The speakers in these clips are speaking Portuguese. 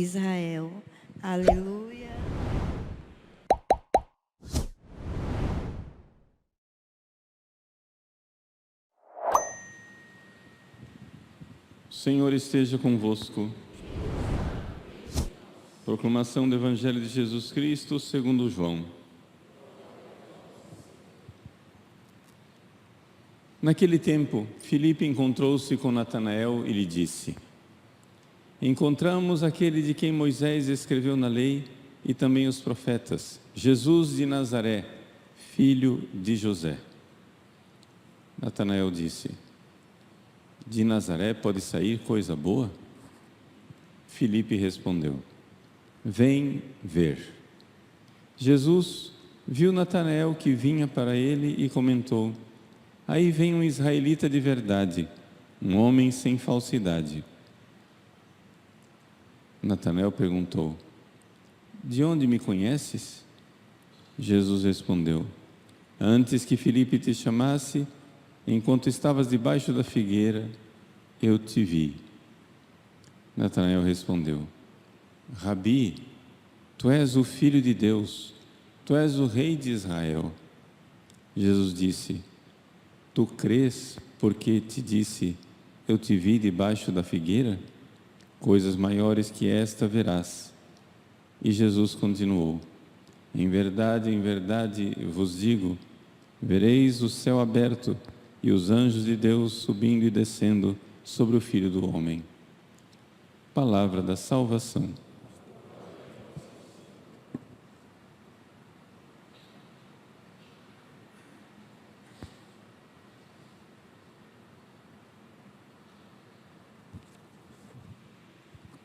Israel. Aleluia. O Senhor esteja convosco. Proclamação do Evangelho de Jesus Cristo segundo João. Naquele tempo, Filipe encontrou-se com Natanael e lhe disse: Encontramos aquele de quem Moisés escreveu na lei e também os profetas, Jesus de Nazaré, filho de José. Natanael disse: De Nazaré pode sair coisa boa? Filipe respondeu: Vem ver. Jesus viu Natanael que vinha para ele e comentou: Aí vem um israelita de verdade, um homem sem falsidade. Natanael perguntou: De onde me conheces? Jesus respondeu: Antes que Filipe te chamasse, enquanto estavas debaixo da figueira, eu te vi. Natanael respondeu: Rabi, tu és o Filho de Deus, tu és o Rei de Israel. Jesus disse: Tu crês porque te disse, eu te vi debaixo da figueira? Coisas maiores que esta verás. E Jesus continuou: em verdade vos digo, vereis o céu aberto e os anjos de Deus subindo e descendo sobre o Filho do Homem. Palavra da salvação.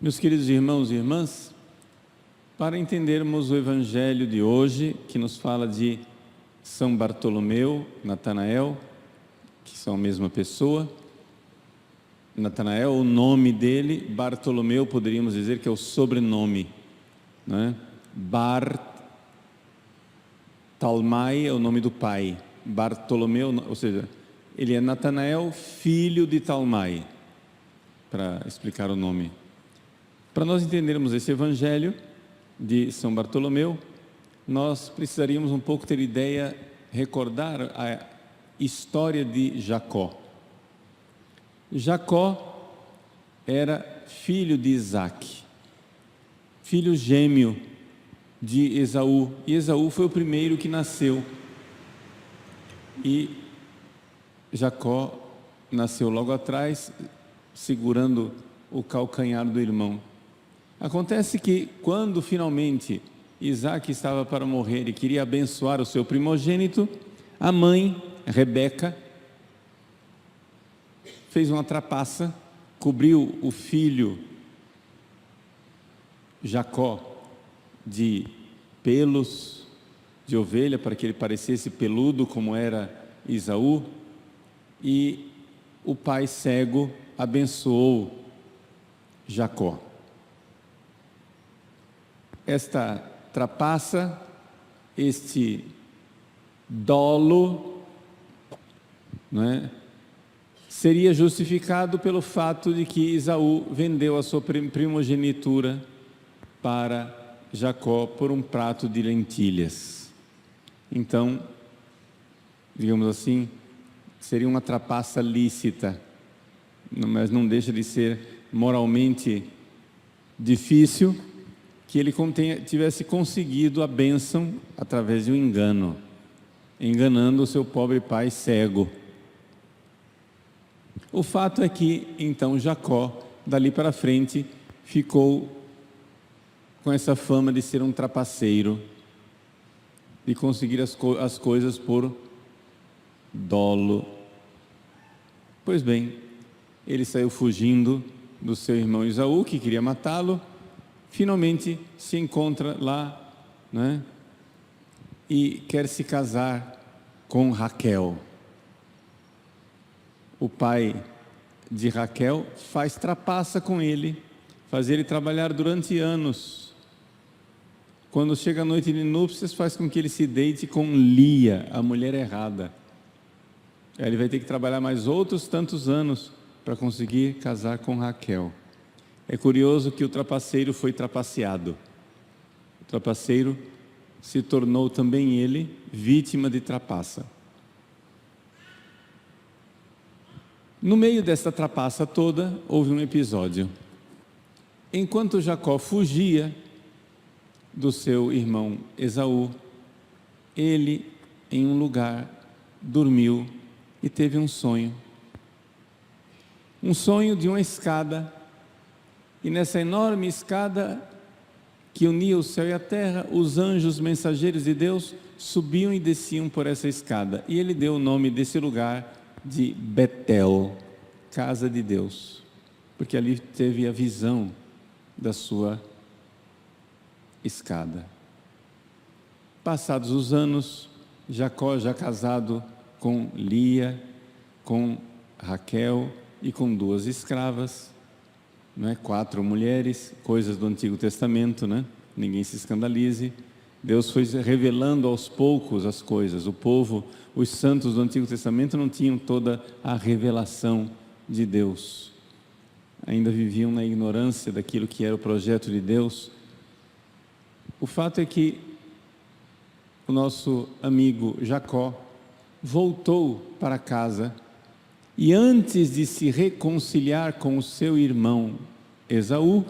Meus queridos irmãos e irmãs, para entendermos o Evangelho de hoje, que nos fala de São Bartolomeu, Natanael, que são a mesma pessoa. Natanael, o nome dele, Bartolomeu, poderíamos dizer que é o sobrenome, não é? Talmai é o nome do pai, Bartolomeu, ou seja, ele é Natanael, filho de Talmai, para explicar o nome. Para nós entendermos esse Evangelho de São Bartolomeu, nós precisaríamos um pouco ter ideia, recordar a história de Jacó. Jacó era filho de Isaque, filho gêmeo de Esaú, e Esaú foi o primeiro que nasceu, e Jacó nasceu logo atrás, segurando o calcanhar do irmão. Acontece que quando finalmente Isaque estava para morrer e queria abençoar o seu primogênito, a mãe, Rebeca, fez uma trapaça, cobriu o filho Jacó de pelos de ovelha para que ele parecesse peludo como era Esaú, e o pai cego abençoou Jacó. Esta trapaça, este dolo, não é, seria justificado pelo fato de que Esaú vendeu a sua primogenitura para Jacó por um prato de lentilhas. Então, digamos assim, seria uma trapaça lícita, mas não deixa de ser moralmente difícil que ele tivesse conseguido a bênção através de um engano, enganando o seu pobre pai cego. O fato é que, então, Jacó, dali para frente, ficou com essa fama de ser um trapaceiro, de conseguir as coisas por dolo. Pois bem, ele saiu fugindo do seu irmão Esaú, que queria matá-lo. Finalmente se encontra lá, né? E quer se casar com Raquel. O pai de Raquel faz trapaça com ele, faz ele trabalhar durante anos. Quando chega a noite de núpcias, faz com que ele se deite com Lia, a mulher errada. Aí ele vai ter que trabalhar mais outros tantos anos para conseguir casar com Raquel. É curioso que o trapaceiro foi trapaceado. O trapaceiro se tornou também ele vítima de trapaça. No meio desta trapaça toda, houve um episódio. Enquanto Jacó fugia do seu irmão Esaú, ele, em um lugar, dormiu e teve um sonho. Um sonho de uma escada, e nessa enorme escada que unia o céu e a terra, os anjos mensageiros de Deus subiam e desciam por essa escada. E ele deu o nome desse lugar de Betel, casa de Deus, porque ali teve a visão da sua escada. Passados os anos, Jacó, já casado com Lia, com Raquel e com 2 escravas, não é? 4 mulheres, coisas do Antigo Testamento, né? Ninguém se escandalize. Deus foi revelando aos poucos as coisas. O povo, os santos do Antigo Testamento não tinham toda a revelação de Deus. Ainda viviam na ignorância daquilo que era o projeto de Deus. O fato é que o nosso amigo Jacó voltou para casa e, antes de se reconciliar com o seu irmão Esaú,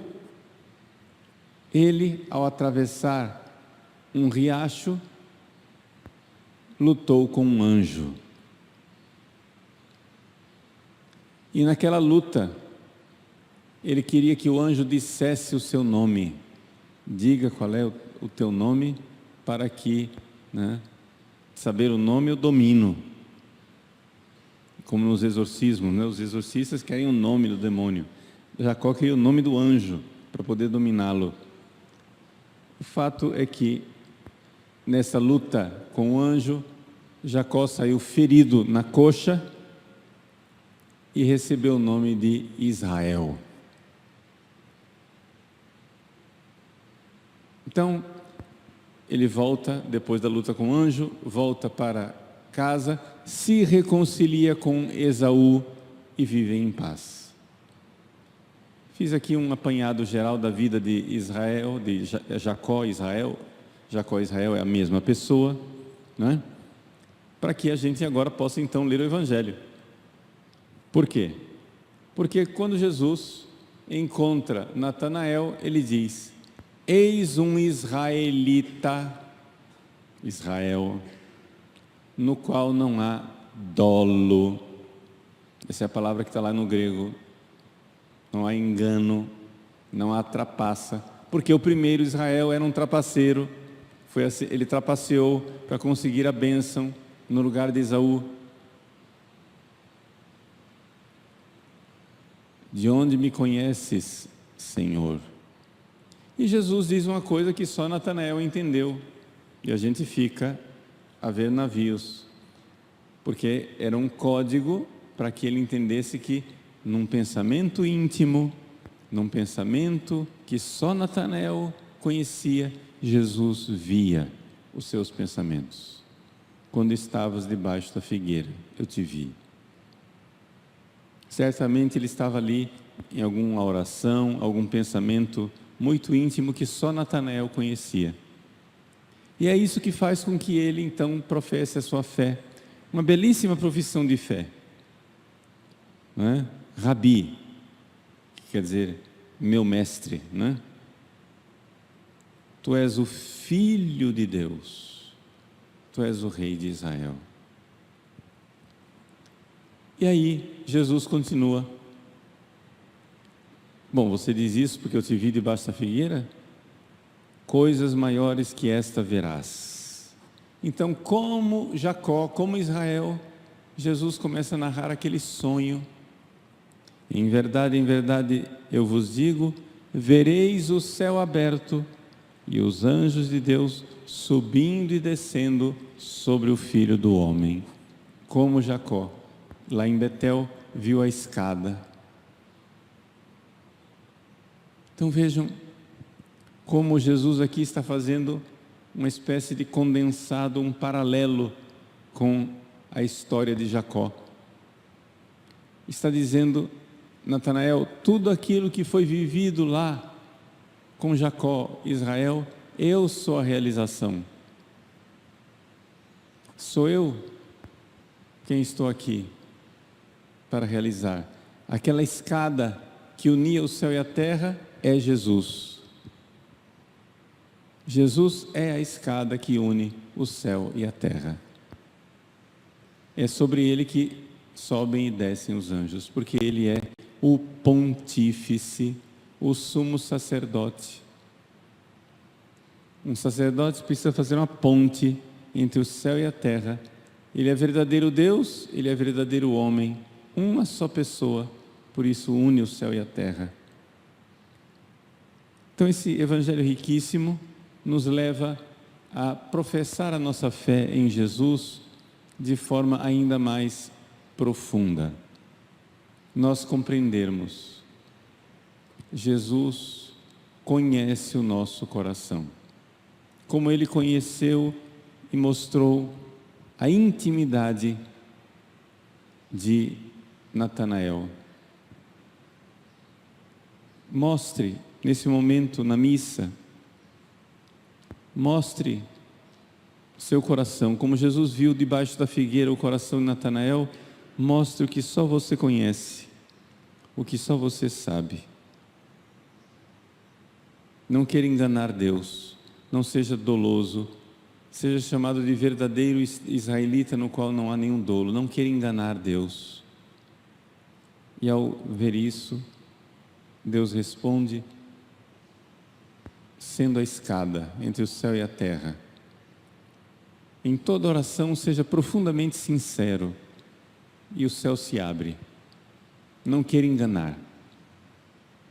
ele, ao atravessar um riacho, lutou com um anjo. E naquela luta, ele queria que o anjo dissesse o seu nome. Diga qual é o teu nome, para que, né, saber o nome eu domino. Como nos exorcismos, né? Os exorcistas querem o nome do demônio. Jacó queria o nome do anjo para poder dominá-lo. O fato é que nessa luta com o anjo, Jacó saiu ferido na coxa e recebeu o nome de Israel. Então, ele volta, depois da luta com o anjo, volta para casa, se reconcilia com Esaú e vive em paz. Fiz aqui um apanhado geral da vida de Israel, de Jacó e Israel. Jacó e Israel é a mesma pessoa, não é? Para que a gente agora possa então ler o Evangelho. Por quê? Porque quando Jesus encontra Natanael, ele diz: eis um israelita, Israel, no qual não há dolo. Essa é a palavra que está lá no grego. Não há engano, não há trapaça, porque o primeiro Israel era um trapaceiro. Foi assim, ele trapaceou para conseguir a bênção no lugar de Esaú. De onde me conheces, Senhor? E Jesus diz uma coisa que só Natanael entendeu, e a gente fica a ver navios, porque era um código para que ele entendesse que num pensamento íntimo, num pensamento que só Natanael conhecia, Jesus via os seus pensamentos. Quando estavas debaixo da figueira, eu te vi. Certamente ele estava ali em alguma oração, algum pensamento muito íntimo que só Natanael conhecia. E é isso que faz com que ele então professe a sua fé. Uma belíssima profissão de fé, não é? Rabi, que quer dizer meu mestre, né? Tu és o Filho de Deus, tu és o Rei de Israel. E aí Jesus continua: bom, você diz isso porque eu te vi debaixo da figueira? Coisas maiores que esta verás. Então, como Jacó, como Israel, Jesus começa a narrar aquele sonho. Em verdade, eu vos digo, vereis o céu aberto e os anjos de Deus subindo e descendo sobre o Filho do Homem. Como Jacó, lá em Betel, viu a escada. Então vejam como Jesus aqui está fazendo uma espécie de condensado, um paralelo com a história de Jacó. Está dizendo Natanael, tudo aquilo que foi vivido lá com Jacó, Israel, eu sou a realização. Sou eu quem estou aqui para realizar. Aquela escada que unia o céu e a terra é Jesus. Jesus é a escada que une o céu e a terra. É sobre ele que sobem e descem os anjos, porque ele é o pontífice, o sumo sacerdote. Um sacerdote precisa fazer uma ponte entre o céu e a terra. Ele é verdadeiro Deus, ele é verdadeiro homem, uma só pessoa, por isso une o céu e a terra. Então esse evangelho riquíssimo nos leva a professar a nossa fé em Jesus de forma ainda mais profunda. Nós compreendermos, Jesus conhece o nosso coração, como Ele conheceu e mostrou a intimidade de Natanael. Mostre nesse momento na missa, mostre seu coração, como Jesus viu debaixo da figueira o coração de Natanael. Mostre o que só você conhece, o que só você sabe. Não queira enganar Deus, não seja doloso, seja chamado de verdadeiro israelita no qual não há nenhum dolo. Não queira enganar Deus. E ao ver isso, Deus responde, sendo a escada entre o céu e a terra. Em toda oração, seja profundamente sincero, e o céu se abre. Não queira enganar,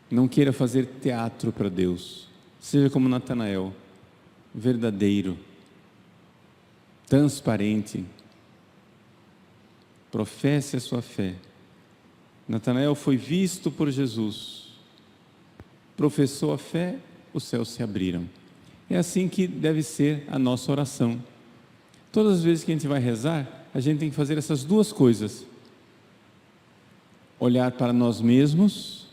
não queira fazer teatro para Deus. Seja como Natanael, verdadeiro, transparente, professe a sua fé. Natanael foi visto por Jesus, professou a fé, os céus se abriram. É assim que deve ser a nossa oração. Todas as vezes que a gente vai rezar, a gente tem que fazer essas duas coisas: olhar para nós mesmos.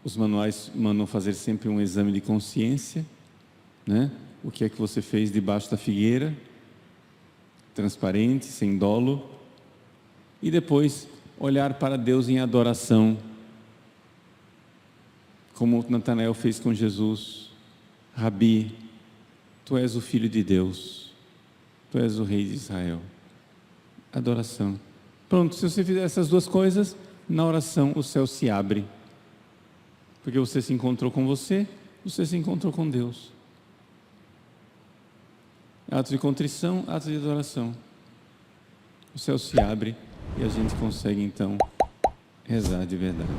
Os manuais mandam fazer sempre um exame de consciência, né? O que é que você fez debaixo da figueira, transparente, sem dolo, e depois olhar para Deus em adoração, como Natanael fez com Jesus. Rabi, tu és o Filho de Deus, tu és o Rei de Israel. Adoração. Pronto, se você fizer essas duas coisas, na oração o céu se abre, porque você se encontrou com você se encontrou com Deus. Atos de contrição, atos de adoração. O céu se abre e a gente consegue então rezar de verdade.